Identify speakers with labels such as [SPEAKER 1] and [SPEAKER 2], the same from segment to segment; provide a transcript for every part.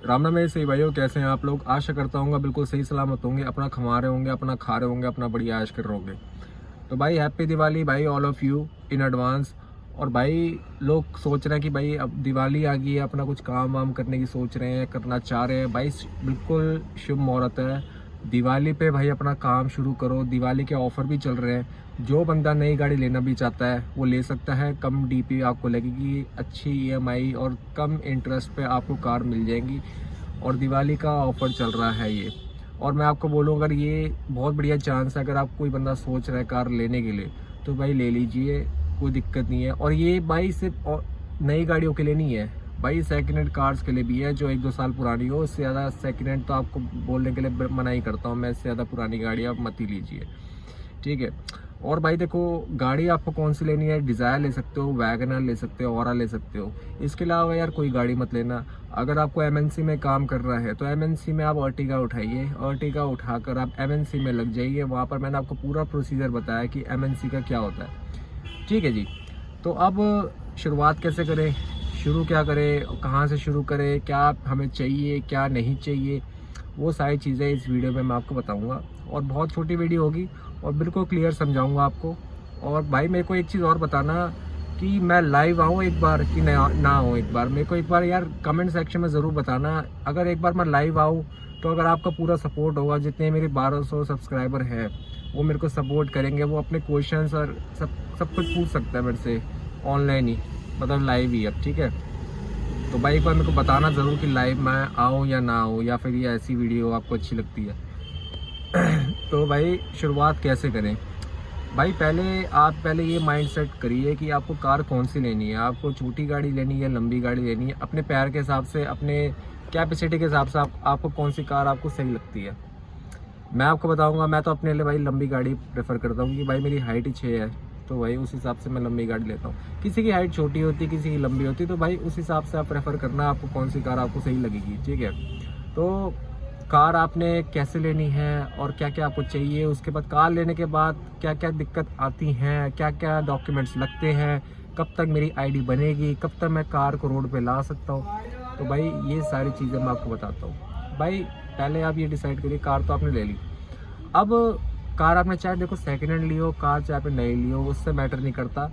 [SPEAKER 1] राम राम मेरे सही भाइयों, कैसे हैं आप लोग। आशा करता हूँ बिल्कुल सही सलामत होंगे, अपना कमा रहे होंगे, अपना खा रहे होंगे, अपना बढ़िया ऐश कर रहे होंगे। तो भाई हैप्पी दिवाली भाई, all of you in advance. और भाई लोग सोच रहे हैं कि भाई अब दिवाली आ गई है, अपना कुछ काम वाम करने की सोच रहे हैं, करना चाह रहे हैं। भाई बिल्कुल शुभ मुहूर्त है दिवाली पे, भाई अपना काम शुरू करो। दिवाली के ऑफर भी चल रहे हैं। जो बंदा नई गाड़ी लेना भी चाहता है वो ले सकता है। कम डीपी आपको लगेगी, अच्छी ईएमआई और कम इंटरेस्ट पे आपको कार मिल जाएगी। और दिवाली का ऑफर चल रहा है ये। और मैं आपको बोलूँ, अगर ये बहुत बढ़िया चांस है, अगर आप कोई बंदा सोच रहा है कार लेने के लिए तो भाई ले लीजिए, कोई दिक्कत नहीं है। और ये भाई सिर्फ नई गाड़ियों के लिए नहीं है भाई, सेकंड हैंड कार्स के लिए भी है, जो 1-2 साल पुरानी हो। इससे ज़्यादा सेकंड हैंड तो आपको बोलने के लिए मना ही करता हूँ मैं, इससे ज़्यादा पुरानी गाड़ी आप मत ही लीजिए, ठीक है। और भाई देखो, गाड़ी आपको कौन सी लेनी है, डिज़ायर ले सकते हो, वैगनर ले सकते हो, ऑरा ले सकते हो। इसके अलावा यार कोई गाड़ी मत लेना। अगर आपको एमएनसी में काम करना है तो एमएनसी में आप अर्टिगा उठाइए, अर्टिगा उठाकर आप एमएनसी में लग जाइए। वहाँ पर मैंने आपको पूरा प्रोसीजर बताया कि एमएनसी का क्या होता है, ठीक है जी। तो अब शुरुआत कैसे करें, शुरू क्या करें, कहाँ से शुरू करें, क्या हमें चाहिए क्या नहीं चाहिए, वो सारी चीज़ें इस वीडियो में मैं आपको बताऊंगा। और बहुत छोटी वीडियो होगी और बिल्कुल क्लियर समझाऊंगा आपको। और भाई मेरे को एक चीज़ और बताना कि मैं लाइव आऊँ एक बार कि ना आऊँ एक बार, मेरे को एक बार यार कमेंट सेक्शन में ज़रूर बताना। अगर एक बार मैं लाइव आऊँ तो अगर आपका पूरा सपोर्ट होगा, जितने मेरे 1200 सब्सक्राइबर हैं वो मेरे को सपोर्ट करेंगे, वो अपने क्वेश्चंस और सब कुछ पूछ सकता है मेरे से ऑनलाइन ही, मतलब लाइव ही अब, ठीक है। तो भाई एक बार मेरे को बताना ज़रूर कि लाइव मैं आऊँ या ना आऊँ, या फिर ये ऐसी वीडियो आपको अच्छी लगती है। तो भाई शुरुआत कैसे करें भाई, पहले ये माइंड सेट करिए कि आपको कार कौन सी लेनी है। आपको छोटी गाड़ी लेनी है, लंबी गाड़ी लेनी है, अपने पैर के हिसाब से, अपने कैपेसिटी के हिसाब से आपको कौन सी कार आपको सही लगती है मैं आपको बताऊंगा। मैं तो अपने लिए भाई लंबी गाड़ी प्रेफर करता हूँ, क्योंकि भाई मेरी हाइट ही 6 है, तो भाई उस हिसाब से मैं लंबी गाड़ी लेता हूँ। किसी की हाइट छोटी होती, किसी की लंबी होती, तो भाई उस हिसाब से आप प्रेफर करना आपको कौन सी कार आपको सही लगेगी, ठीक है। तो कार आपने कैसे लेनी है और क्या क्या आपको चाहिए, उसके बाद कार लेने के बाद क्या क्या दिक्कत आती हैं, क्या क्या डॉक्यूमेंट्स लगते हैं, कब तक मेरी आईडी बनेगी, कब तक मैं कार को रोड पे ला सकता हूँ, तो भाई ये सारी चीज़ें मैं आपको बताता हूँ। भाई पहले आप ये डिसाइड करिए, कार तो आपने ले ली। अब कार आपने चाहे देखो सेकेंड हैंड ली हो कार, चाहे आपने नई ली हो, उससे मैटर नहीं करता,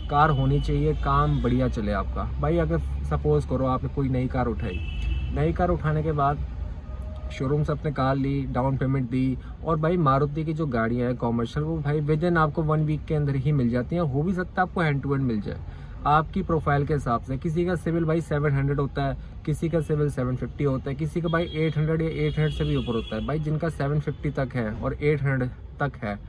[SPEAKER 1] कार होनी चाहिए, काम बढ़िया चले आपका। भाई अगर सपोज़ करो आपने कोई नई कार उठाई, नई कार उठाने के बाद शोरूम से अपने कार ली, डाउन पेमेंट दी, और भाई मारुति की जो गाड़ियाँ हैं कॉमर्शियल, वो भाई विद इन आपको 1 वीक के अंदर ही मिल जाती हैं। हो भी सकता है आपको हैंड टू हैंड मिल जाए आपकी प्रोफाइल के हिसाब से। किसी का सिविल भाई 700 होता है, किसी का सिविल 750 होता है, किसी का भाई 800 या 800 से भी ऊपर होता है। भाई जिनका 750 तक है और 800 तक है,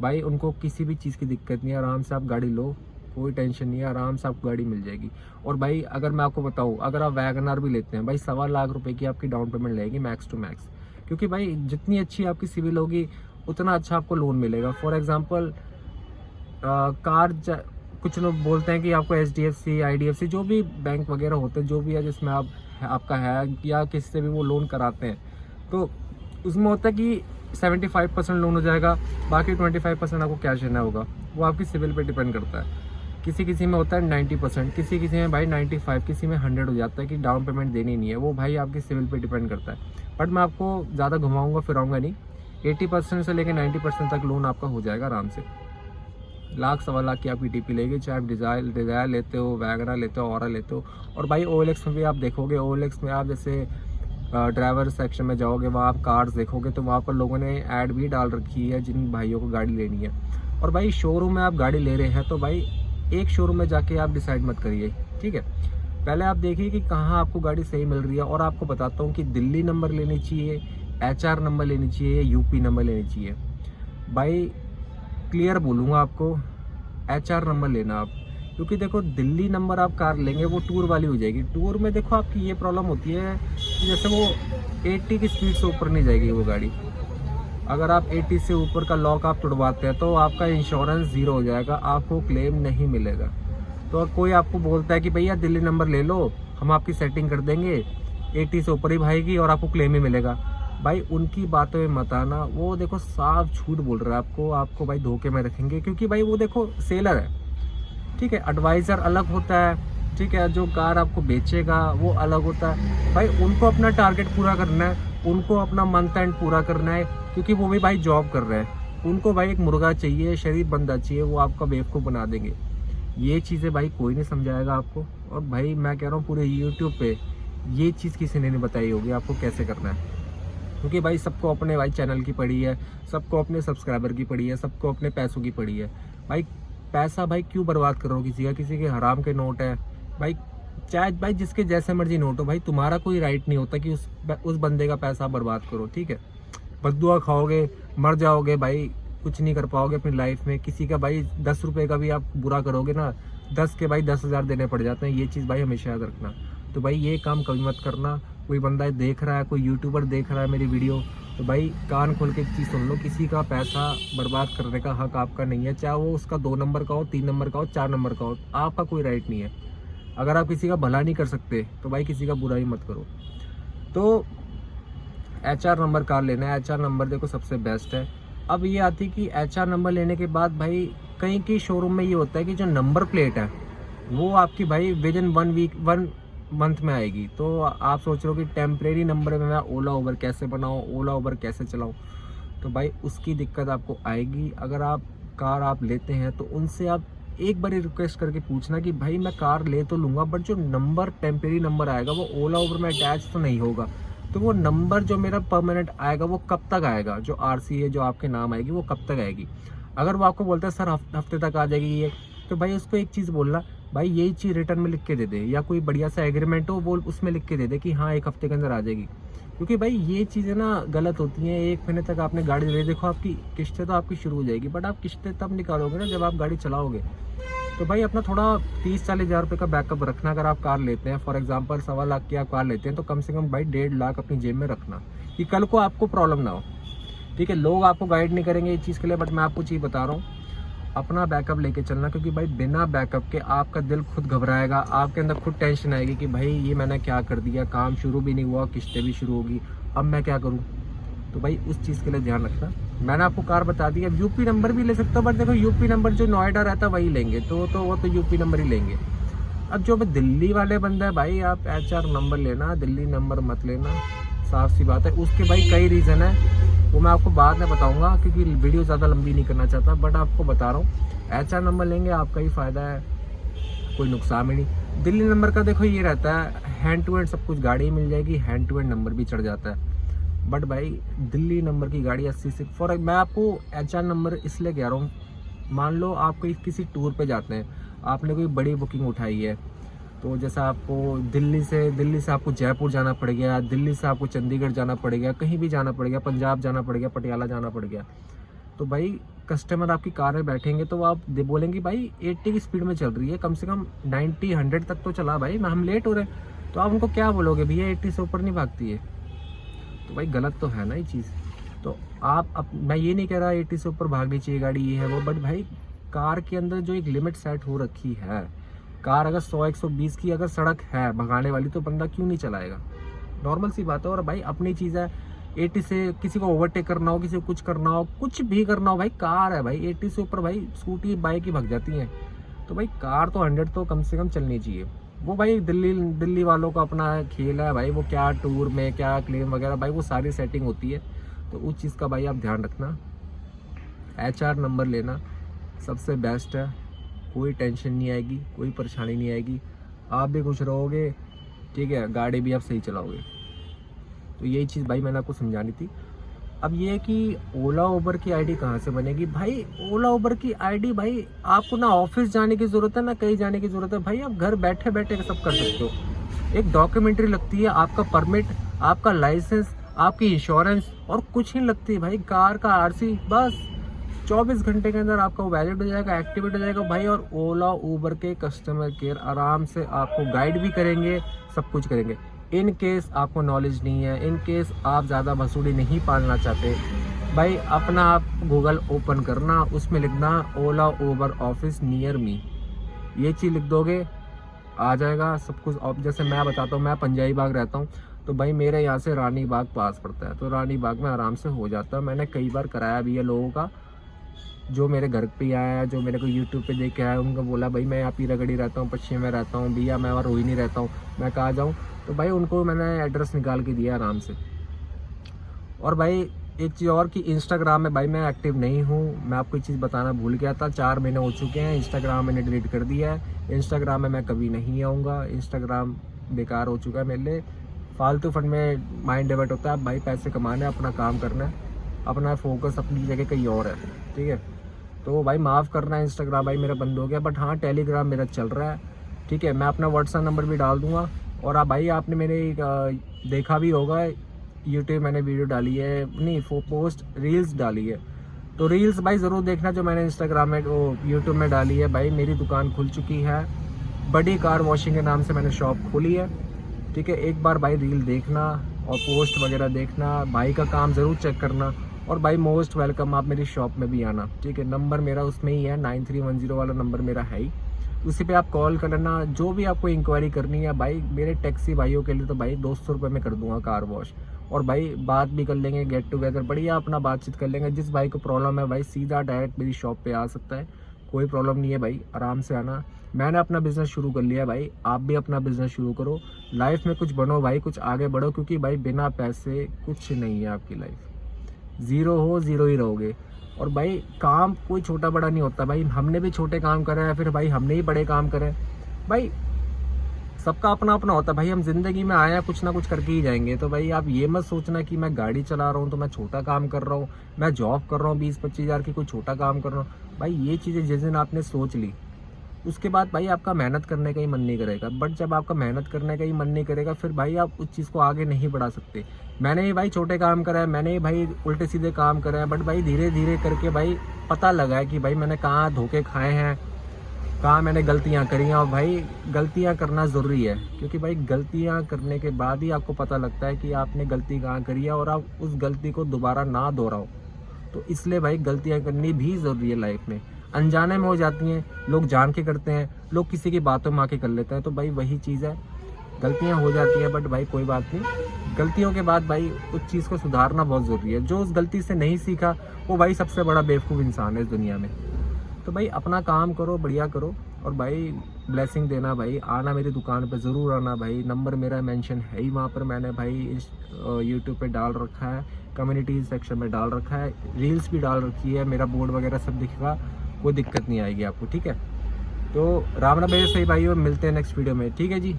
[SPEAKER 1] भाई उनको किसी भी चीज़ की दिक्कत नहीं है, आराम से आप गाड़ी लो, कोई टेंशन नहीं है, आराम से आपको गाड़ी मिल जाएगी। और भाई अगर मैं आपको बताऊं, अगर आप वैगनर भी लेते हैं भाई, 1.25 लाख रुपए की आपकी डाउन पेमेंट लगेगी मैक्स टू मैक्स, क्योंकि भाई जितनी अच्छी आपकी सिविल होगी उतना अच्छा आपको लोन मिलेगा। फॉर एग्जांपल कुछ लोग बोलते हैं कि आपको HDFC IDFC जो भी बैंक वगैरह होते हैं, जो भी है जिसमें आपका है, या किसी से भी वो लोन कराते हैं, तो उसमें होता है कि 75% लोन हो जाएगा, बाकी 25% आपको कैश देना होगा। वो आपकी सिविल पे डिपेंड करता है। किसी किसी में होता है 90%, किसी किसी में भाई 95, किसी में 100 हो जाता है कि डाउन पेमेंट देनी नहीं है। वो भाई आपकी सिविल पे डिपेंड करता है। बट मैं आपको ज़्यादा घुमाऊंगा फिराऊंगा नहीं, 80% से लेकर 90% तक लोन आपका हो जाएगा आराम से। 1-1.25 लाख की आपकी डीपी लेगी, चाहे आप डिज़ायर लेते हो, वैगनर लेते हो, ऑरा लेते हो। और भाई OLX में भी आप देखोगे, OLX में आप जैसे ड्राइवर सेक्शन में जाओगे, वहाँ आप कार्स देखोगे तो वहाँ पर लोगों ने ऐड भी डाल रखी है जिन भाइयों को गाड़ी लेनी है। और भाई शोरूम में आप गाड़ी ले रहे हैं तो भाई एक शोरूम में जाके आप डिसाइड मत करिए, ठीक है। पहले आप देखिए कि कहाँ आपको गाड़ी सही मिल रही है। और आपको बताता हूँ कि दिल्ली नंबर लेनी चाहिए, HR नंबर लेनी चाहिए, UP नंबर लेनी चाहिए। भाई क्लियर बोलूँगा आपको, HR नंबर लेना आप, क्योंकि देखो दिल्ली नंबर आप कार लेंगे वो टूर वाली हो जाएगी। टूर में देखो आपकी ये प्रॉब्लम होती है कि जैसे वो 80 की स्पीड से ऊपर नहीं जाएगी वो गाड़ी। अगर आप 80 से ऊपर का लॉक आप तुड़वाते हैं तो आपका इंश्योरेंस 0 हो जाएगा, आपको क्लेम नहीं मिलेगा। तो कोई आपको बोलता है कि भैया दिल्ली नंबर ले लो, हम आपकी सेटिंग कर देंगे, 80 से ऊपर ही भाएगी और आपको क्लेम ही मिलेगा, भाई उनकी बातों में मत आना। वो देखो साफ झूठ बोल रहा है आपको भाई धोखे में रखेंगे, क्योंकि भाई वो देखो सेलर है, ठीक है। एडवाइज़र अलग होता है, ठीक है, जो कार आपको बेचेगा वो अलग होता है भाई, उनको अपना टारगेट पूरा करना है, उनको अपना मंथ एंड पूरा करना है, क्योंकि वो भी भाई जॉब कर रहे हैं, उनको भाई एक मुर्गा चाहिए, शरीफ बंदा चाहिए, वो आपका बेवकूफ़ बना देंगे। ये चीज़ें भाई कोई नहीं समझाएगा आपको, और भाई मैं कह रहा हूँ पूरे यूट्यूब पे ये चीज़ किसी ने नहीं बताई होगी आपको कैसे करना है, क्योंकि भाई सबको अपने भाई चैनल की पड़ी है, सबको अपने सब्सक्राइबर की पड़ी है, सबको अपने पैसों की पड़ी है। भाई पैसा भाई क्यों बर्बाद करो किसी का, किसी के हराम के नोट है भाई, चाहे भाई जिसके जैसे मर्जी नोट हो, भाई तुम्हारा कोई राइट नहीं होता कि उस बंदे का पैसा बर्बाद करो, ठीक है। बद्दुआ खाओगे, मर जाओगे भाई, कुछ नहीं कर पाओगे अपनी लाइफ में। किसी का भाई 10 रुपये का भी आप बुरा करोगे ना, 10 के भाई 10,000 देने पड़ जाते हैं, ये चीज़ भाई हमेशा याद रखना। तो भाई ये काम कभी मत करना। कोई बंदा देख रहा है, कोई यूट्यूबर देख रहा है मेरी वीडियो, तो भाई कान खोल के एक चीज़ सुन लो, किसी का पैसा बर्बाद करने का हक आपका नहीं है, चाहे वो उसका 2 नंबर का हो, 3 नंबर का हो, 4 नंबर का हो, आपका कोई राइट नहीं है। अगर आप किसी का भला नहीं कर सकते तो भाई किसी का बुरा ही मत करो। तो HR नंबर कार लेना है, HR नंबर देखो सबसे बेस्ट है। अब ये आती कि HR नंबर लेने के बाद भाई कहीं की शोरूम में ये होता है कि जो नंबर प्लेट है वो आपकी भाई विद इन 1 मंथ में आएगी। तो आप सोच रहे हो कि टेम्परेरी नंबर में मैं ओला उबर कैसे बनाऊँ, ओला उबर कैसे चलाऊँ, तो भाई उसकी दिक्कत आपको आएगी। अगर आप कार आप लेते हैं तो उनसे आप एक बार रिक्वेस्ट करके पूछना कि भाई मैं कार ले तो लूँगा, बट जो नंबर टेम्परेरी नंबर आएगा वो ओला उबर में अटैच तो नहीं होगा, तो वो नंबर जो मेरा परमानेंट आएगा वो कब तक आएगा, जो RC है जो आपके नाम आएगी वो कब तक आएगी। अगर वो आपको बोलता है सर हफ्ते तक आ जाएगी ये, तो भाई उसको एक चीज़ बोलना, भाई यही चीज़ रिटर्न में लिख के दे दे, या कोई बढ़िया सा एग्रीमेंट हो वो उसमें लिख के दे दे कि हाँ 1 हफ्ते के अंदर आ जाएगी। क्योंकि भाई ये चीज़ें ना गलत होती हैं। 1 महीने तक आपने गाड़ी ले, देखो आपकी किस्तें तो आपकी शुरू हो जाएगी, बट आप किस्तें तब निकालोगे ना जब आप गाड़ी चलाओगे। तो भाई अपना थोड़ा 30-40 हज़ार रुपये का बैकअप रखना। अगर आप कार लेते हैं, फॉर एग्जांपल 1.25 लाख की आप कार लेते हैं, तो कम से कम भाई 1.5 लाख अपनी जेब में रखना कि कल को आपको प्रॉब्लम ना हो, ठीक है। लोग आपको गाइड नहीं करेंगे इस चीज़ के लिए, बट मैं आपको चीज़ बता रहा हूँ, अपना बैकअप लेके चलना। क्योंकि भाई बिना बैकअप के आपका दिल खुद घबराएगा, आपके अंदर खुद टेंशन आएगी कि भाई ये मैंने क्या कर दिया, काम शुरू भी नहीं हुआ, किस्तें भी शुरू होगी, अब मैं क्या करूँ। तो भाई उस चीज़ के लिए ध्यान रखना। मैंने आपको कार बता दी, अब यूपी नंबर भी ले सकता हूँ, बट देखो यूपी नंबर जो नोएडा रहता है वही लेंगे, तो वो तो यूपी नंबर ही लेंगे। अब जो दिल्ली वाले बंदे हैं भाई, आप HR नंबर लेना, दिल्ली नंबर मत लेना, साफ सी बात है। उसके भाई कई रीज़न है, वो मैं आपको बाद में बताऊँगा क्योंकि वीडियो ज़्यादा लंबी नहीं करना चाहता, बट आपको बता रहा हूँ HR नंबर लेंगे आपका ही फ़ायदा है, कोई नुकसान भी नहीं। दिल्ली नंबर का देखो ये रहता है हैंड टू हैंड सब कुछ गाड़ी मिल जाएगी, हैंड टू हैंड नंबर भी चढ़ जाता है। बट भाई दिल्ली नंबर की गाड़ी 80 से मैं आपको HR नंबर इसलिए कह रहा हूँ, मान लो आप कोई किसी टूर पे जाते हैं, आपने कोई बड़ी बुकिंग उठाई है, तो जैसे आपको दिल्ली से आपको जयपुर जाना पड़ गया, दिल्ली से आपको चंडीगढ़ जाना पड़ गया, कहीं भी जाना पड़ गया, पंजाब जाना पड़ गया, पटियाला जाना पड़ गया, तो भाई कस्टमर आपकी कार में बैठेंगे तो आप बोलेंगे भाई 80 की स्पीड में चल रही है, कम से कम 90-100 तक तो चला भाई, हम लेट हो रहे हैं। तो आप उनको क्या बोलोगे, भैया 80 से ऊपर नहीं भागती है, तो भाई गलत तो है ना ये चीज़। तो मैं ये नहीं कह रहा 80 से ऊपर भागनी चाहिए गाड़ी, ये है वो, बट भाई कार के अंदर जो एक लिमिट सेट हो रखी है, कार अगर 100-120 की अगर सड़क है भगाने वाली, तो बंदा क्यों नहीं चलाएगा, नॉर्मल सी बात है। और भाई अपनी चीज़ है, 80 से किसी को ओवरटेक करना हो, किसी को कुछ करना हो, कुछ भी करना हो, भाई कार है भाई, 80 से ऊपर भाई स्कूटी बाइक ही भग जाती हैं, तो भाई कार तो 100 तो कम से कम चलनी चाहिए। वो भाई दिल्ली वालों का अपना खेल है भाई, वो क्या टूर में क्या क्लेम वगैरह, भाई वो सारी सेटिंग होती है, तो उस चीज़ का भाई आप ध्यान रखना। HR नंबर लेना सबसे बेस्ट है, कोई टेंशन नहीं आएगी, कोई परेशानी नहीं आएगी, आप भी खुश रहोगे, ठीक है, गाड़ी भी आप सही चलाओगे। तो यही चीज़ भाई मैंने आपको समझानी थी। अब ये है कि ओला उबर की ID कहाँ से बनेगी, भाई ओला उबर की ID भाई आपको ना ऑफिस जाने की ज़रूरत है ना कहीं जाने की ज़रूरत है, भाई आप घर बैठे बैठे सब कर सकते हो। एक डॉक्यूमेंट्री लगती है, आपका परमिट, आपका लाइसेंस, आपकी इंश्योरेंस, और कुछ नहीं लगती भाई, कार का RC, बस 24 घंटे के अंदर आपका वैलिड हो जाएगा, एक्टिवेट हो जाएगा भाई। और ओला उबर के कस्टमर केयर आराम से आपको गाइड भी करेंगे, सब कुछ करेंगे। इन केस आपको नॉलेज नहीं है, इन केस आप ज़्यादा भसूड़ी नहीं पालना चाहते, भाई अपना आप गूगल ओपन करना, उसमें लिखना ओला उबर ऑफिस नियर मी, ये चीज़ लिख दोगे आ जाएगा सब कुछ। अब जैसे मैं बताता हूँ, मैं पंजाबी बाग रहता हूँ, तो भाई मेरे यहाँ से रानी बाग पास पड़ता है, तो रानी बाग में आराम से हो जाता है। मैंने कई बार कराया भी है लोगों का, जो मेरे घर पे ही आया, जो मेरे को यूट्यूब पे देख के आया, उनको बोला भाई मैं यहाँ पीरागढ़ी रहता हूँ, पश्चिम में रहता हूँ, भैया मैं वहाँ रोहिणी रहता हूँ, मैं कहाँ जाऊँ। तो भाई उनको मैंने एड्रेस निकाल के दिया आराम से। और भाई एक चीज़ और कि इंस्टाग्राम में भाई मैं एक्टिव नहीं हूँ, मैं आपको एक चीज़ बताना भूल गया था। 4 महीने हो चुके हैं, इंस्टाग्राम मैंने डिलीट कर दिया है। इंस्टाग्राम में मैं कभी नहीं आऊँगा, इंस्टाग्राम बेकार हो चुका है मेरे लिए। फालतू फंड में माइंड डाइवर्ट होता है। भाई पैसे कमाने हैं, अपना काम करना है, अपना फोकस अपनी जगह कहीं और है, ठीक है। तो भाई माफ़ करना, इंस्टाग्राम भाई मेरा बंद हो गया, बट हाँ टेलीग्राम मेरा चल रहा है, ठीक है। मैं अपना व्हाट्सएप नंबर भी डाल दूँगा। और आप भाई आपने मेरे देखा भी होगा यूट्यूब मैंने वीडियो डाली है, नहीं पोस्ट रील्स डाली है, तो रील्स भाई ज़रूर देखना जो मैंने इंस्टाग्राम में वो यूट्यूब में डाली है। भाई मेरी दुकान खुल चुकी है, बड़ी कार वॉशिंग के नाम से मैंने शॉप खोली है, ठीक है। एक बार भाई रील देखना और पोस्ट वगैरह देखना, भाई का काम ज़रूर चेक करना। और भाई मोस्ट वेलकम, आप मेरी शॉप में भी आना, ठीक है। नंबर मेरा उसमें ही है, 9310 वाला नंबर मेरा है ही, उसी पे आप कॉल कर लेना। जो भी आपको इंक्वायरी करनी है भाई, मेरे टैक्सी भाइयों के लिए तो भाई 200 रुपये में कर दूंगा कार वॉश। और भाई बात भी कर लेंगे, गेट टुगेदर बढ़िया अपना बातचीत कर लेंगे। जिस भाई को प्रॉब्लम है भाई सीधा डायरेक्ट मेरी शॉप पे आ सकता है, कोई प्रॉब्लम नहीं है भाई, आराम से आना। मैंने अपना बिज़नेस शुरू कर लिया भाई, आप भी अपना बिज़नेस शुरू करो, लाइफ में कुछ बनो भाई, कुछ आगे बढ़ो, क्योंकि भाई बिना पैसे कुछ नहीं है आपकी लाइफ, ज़ीरो हो ज़ीरो ही रहोगे। और भाई काम कोई छोटा बड़ा नहीं होता भाई, हमने भी छोटे काम करे हैं, फिर भाई हमने ही बड़े काम करे भाई, सबका अपना अपना होता है भाई। हम जिंदगी में आए हैं, कुछ ना कुछ करके ही जाएंगे। तो भाई आप ये मत सोचना कि मैं गाड़ी चला रहा हूँ तो मैं छोटा काम कर रहा हूँ, मैं जॉब कर रहा हूँ 20-25 हज़ार की, कोई छोटा काम कर रहा हूँ भाई। ये चीज़ें जिस दिन आपने सोच ली, उसके बाद भाई आपका मेहनत करने का ही मन नहीं करेगा। बट जब आपका मेहनत करने का ही मन नहीं करेगा, फिर भाई आप उस चीज़ को आगे नहीं बढ़ा सकते। मैंने ही भाई छोटे काम करा है, मैंने ही भाई उल्टे सीधे काम करे हैं, बट भाई धीरे धीरे करके भाई पता लगा है कि भाई मैंने कहाँ धोखे खाए हैं, कहाँ मैंने गलतियाँ करी हैं। और भाई गलतियाँ करना ज़रूरी है, क्योंकि भाई गलतियाँ करने के बाद ही आपको पता लगता है कि आपने गलती कहाँ करी है, और आप उस गलती को दोबारा ना दोहराओ। तो इसलिए भाई गलतियाँ करनी भी ज़रूरी है लाइफ में। अनजाने में हो जाती हैं, लोग जान के करते हैं, लोग किसी की बातों में आके कर लेते हैं। तो भाई वही चीज़ है, गलतियाँ हो जाती हैं, बट भाई कोई बात नहीं। गलतियों के बाद भाई उस चीज़ को सुधारना बहुत ज़रूरी है। जो उस गलती से नहीं सीखा वो भाई सबसे बड़ा बेवकूफ़ इंसान है इस दुनिया में। तो भाई अपना काम करो, बढ़िया करो, और भाई ब्लेसिंग देना भाई, आना मेरी दुकान पे ज़रूर आना भाई। नंबर मेरा मेंशन है ही वहाँ पर, मैंने भाई इस यूट्यूब पे डाल रखा है, कम्युनिटी सेक्शन में डाल रखा है, रील्स भी डाल रखी है, मेरा बोर्ड वगैरह सब दिखेगा, कोई दिक्कत नहीं आएगी आपको, ठीक है। तो राम राम मेरे सही भाइयों, मिलते हैं नेक्स्ट वीडियो में, ठीक है जी।